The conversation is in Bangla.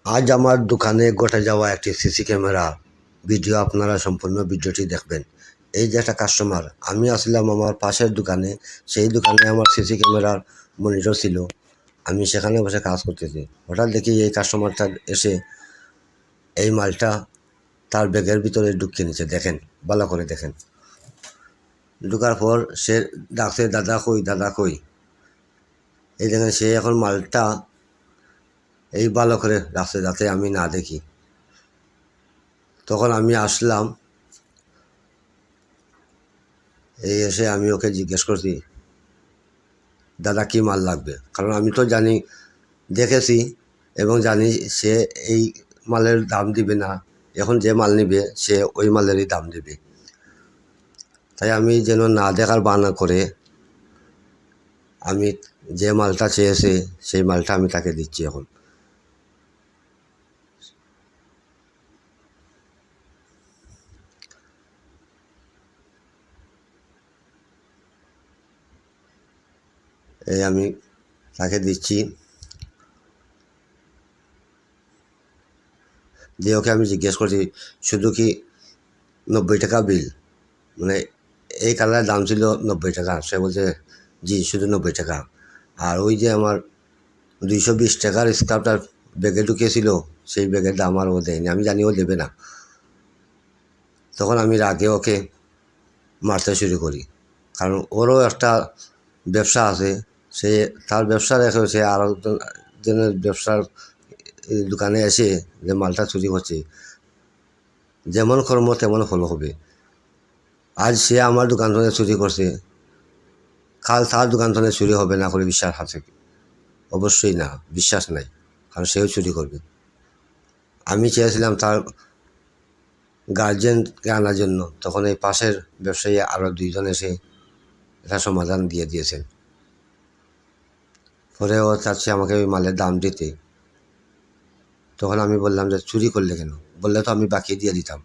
আজ আমার দোকানে ঘটে যাওয়া একটি সিসি ক্যামেরা ভিডিও, আপনারা সম্পূর্ণ ভিডিওটি দেখবেন। এই যে একটা কাস্টমার, আমি আসলাম আমার পাশের দোকানে, সেই দোকানে আমার সিসি ক্যামেরার মনিটর ছিল, আমি সেখানে বসে কাজ করতেছি। হঠাৎ দেখি এই কাস্টমারটা এসে এই মালটা তার ব্যাগের ভিতরে ঢুকিয়ে নিচ্ছে। দেখেন, ভালো করে দেখেন। ঢুকার পর সে ডাকছে, দাদা কই, দাদা কই। এই দেখেন, সে এখন মালটা এই ভালো করে রাখছে যাতে আমি না দেখি। তখন আমি আসলাম, এই এসে আমি ওকে জিজ্ঞেস করছি, দাদা কি মাল লাগবে? কারণ আমি তো জানি, দেখেছি এবং জানি সে এই মালের দাম দিবে না, এখন যে মাল নিবে সে ওই মালেরই দাম দেবে। তাই আমি যেন না দেখার বাহানা করে আমি যে মালটা চেয়েছে সেই মালটা আমি তাকে দিচ্ছি। এখন এই আমি তাকে দিচ্ছি, দিয়ে ওকে আমি জিজ্ঞেস করছি, শুধু কি 90 টাকা বিল? মানে এই কালারের দাম ছিল 90 টাকা। সে বলছে, জি শুধু 90 টাকা। আর ওই যে আমার 220 টাকার স্কার্ফটার ব্যাগে ঢুকিয়েছিল, সেই ব্যাগের দাম আর ও দেয়নি। আমি জানি ও দেবে না। তখন আমি রাগে ওকে মারতে শুরু করি, কারণ ওরও একটা ব্যবসা আছে। সে তার ব্যবসা রেখে সে আরও জনের ব্যবসার দোকানে এসে যে মালটা চুরি করছে, যেমন কর্ম তেমন ফল হবে। আজ সে আমার দোকান থেকে চুরি করছে, কাল তার দোকান থেকে চুরি হবে না করে বিশ্বাস আছে? অবশ্যই না, বিশ্বাস নাই, কারণ সেও চুরি করবে। আমি চেয়েছিলাম তার গার্জেনকে আনার জন্য, তখন এই পাশের ব্যবসায়ী আরও 2জন এসে এটা সমাধান দিয়ে দিয়েছেন। পরে ও চাচ্ছে আমাকে ওই মালের দাম দিতে। তখন আমি বললাম যে চুরি করলে কেন? বললে তো আমি বাকি দিয়ে দিতাম।